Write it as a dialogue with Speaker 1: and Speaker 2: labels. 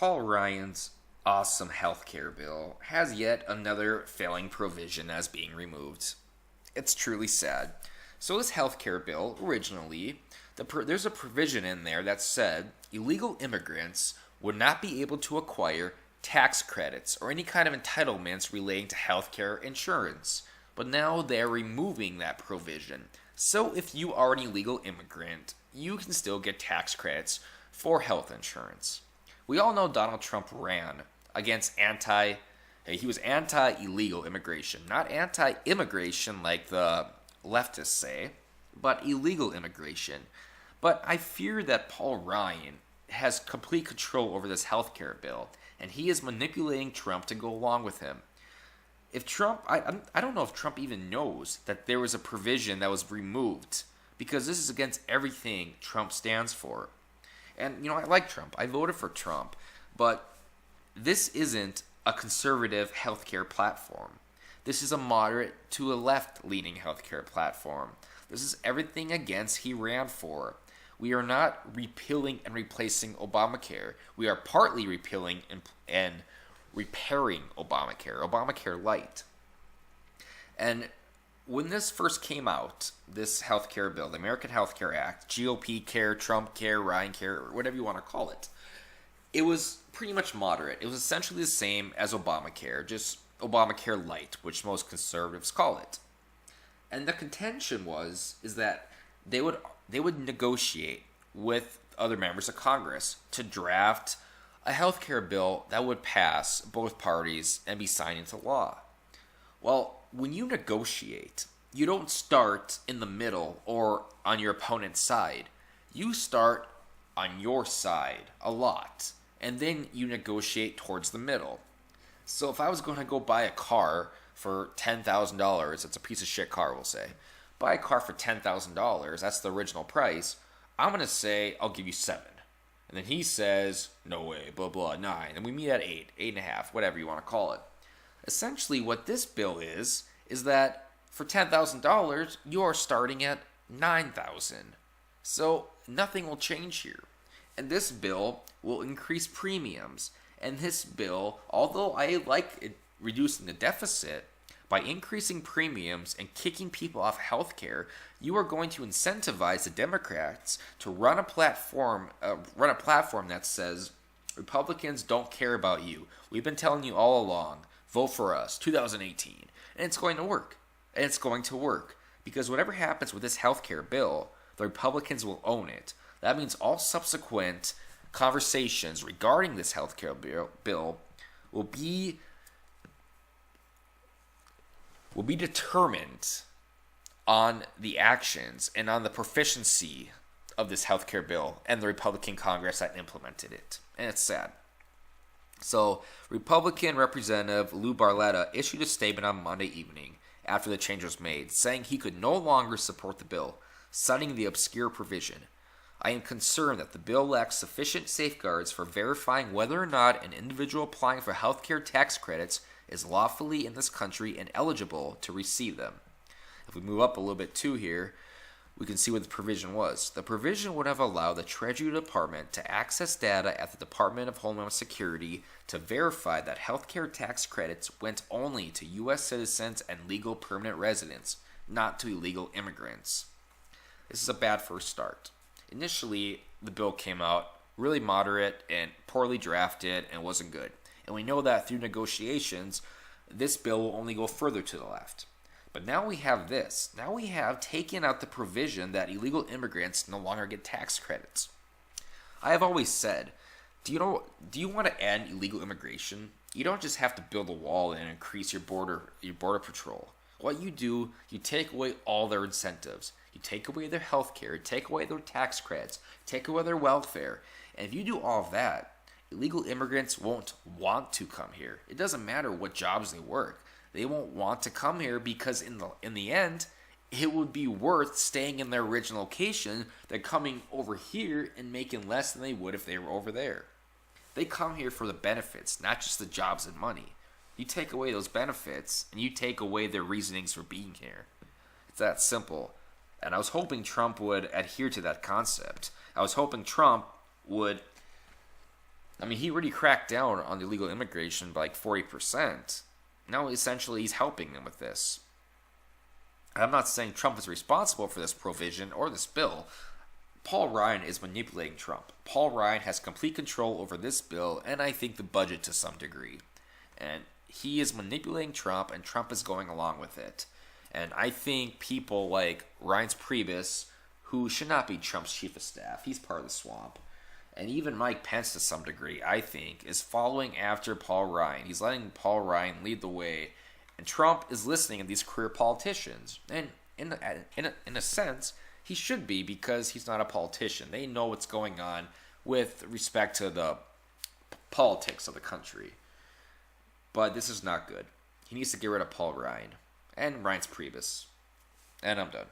Speaker 1: Paul Ryan's awesome healthcare bill has yet another failing provision as being removed. It's truly sad. So this healthcare bill, originally, there's a provision in there that said illegal immigrants would not be able to acquire tax credits or any kind of entitlements relating to healthcare insurance. But now they're removing that provision. So if you are an illegal immigrant, you can still get tax credits for health insurance. We all know Donald Trump ran against he was anti-illegal immigration, not anti-immigration like the leftists say, but illegal immigration. But I fear that Paul Ryan has complete control over this healthcare bill, and he is manipulating Trump to go along with him. If Trump, I don't know if Trump even knows that there was a provision that was removed, because this is against everything Trump stands for. And, I like Trump. I voted for Trump. But this isn't a conservative healthcare platform. This is a moderate to a left-leaning healthcare platform. This is everything against he ran for. We are not repealing and replacing Obamacare. We are partly repealing and repairing Obamacare Light. And when this first came out, this healthcare bill, the American Health Care Act, GOP care, Trump care, Ryan care, or whatever you want to call it, it was pretty much moderate. It was essentially the same as Obamacare, just Obamacare Light, which most conservatives call it. And the contention is that they would negotiate with other members of Congress to draft a healthcare bill that would pass both parties and be signed into law. Well, when you negotiate, you don't start in the middle or on your opponent's side. You start on your side a lot, and then you negotiate towards the middle. So if I was going to go buy a car for $10,000, it's a piece of shit car, we'll say. Buy a car for $10,000, that's the original price. I'm going to say, I'll give you 7. And then he says, no way, blah, blah, 9. And we meet at 8, 8.5, whatever you want to call it. Essentially, what this bill is that for $10,000, you are starting at $9,000. So nothing will change here. And this bill will increase premiums. And this bill, although I like it reducing the deficit, by increasing premiums and kicking people off health care, you are going to incentivize the Democrats to run a platform that says, Republicans don't care about you. We've been telling you all along, vote for us, 2018. And it's going to work. And it's going to work. Because whatever happens with this health care bill, the Republicans will own it. That means all subsequent conversations regarding this health care bill will be determined on the actions and on the proficiency of this healthcare bill and the Republican Congress that implemented it. And it's sad. So, Republican Representative Lou Barletta issued a statement on Monday evening after the change was made, saying he could no longer support the bill, citing the obscure provision. I am concerned that the bill lacks sufficient safeguards for verifying whether or not an individual applying for healthcare tax credits is lawfully in this country and eligible to receive them. If we move up a little bit too here, we can see what the provision was. The provision would have allowed the Treasury Department to access data at the Department of Homeland Security to verify that healthcare tax credits went only to U.S. citizens and legal permanent residents, not to illegal immigrants. This is a bad first start. Initially, the bill came out really moderate and poorly drafted and wasn't good. And we know that through negotiations, this bill will only go further to the left. But now we have this. Now we have taken out the provision that illegal immigrants no longer get tax credits. I have always said, do you want to end illegal immigration? You don't just have to build a wall and increase your border patrol. What you do, you take away all their incentives. You take away their health care, take away their tax credits, take away their welfare. And if you do all of that, illegal immigrants won't want to come here. It doesn't matter what jobs they work. They won't want to come here because in the end, it would be worth staying in their original location than coming over here and making less than they would if they were over there. They come here for the benefits, not just the jobs and money. You take away those benefits, and you take away their reasonings for being here. It's that simple. And I was hoping Trump would adhere to that concept. I was hoping Trump would I mean, he already cracked down on illegal immigration by like 40%. Now, essentially, he's helping them with this. I'm not saying Trump is responsible for this provision or this bill. Paul Ryan is manipulating Trump. Paul Ryan has complete control over this bill and I think the budget to some degree. And he is manipulating Trump and Trump is going along with it. And I think people like Reince Priebus, who should not be Trump's chief of staff, he's part of the swamp. And even Mike Pence to some degree, I think, is following after Paul Ryan. He's letting Paul Ryan lead the way. And Trump is listening to these career politicians. And in a sense, he should be because he's not a politician. They know what's going on with respect to the politics of the country. But this is not good. He needs to get rid of Paul Ryan and Reince Priebus. And I'm done.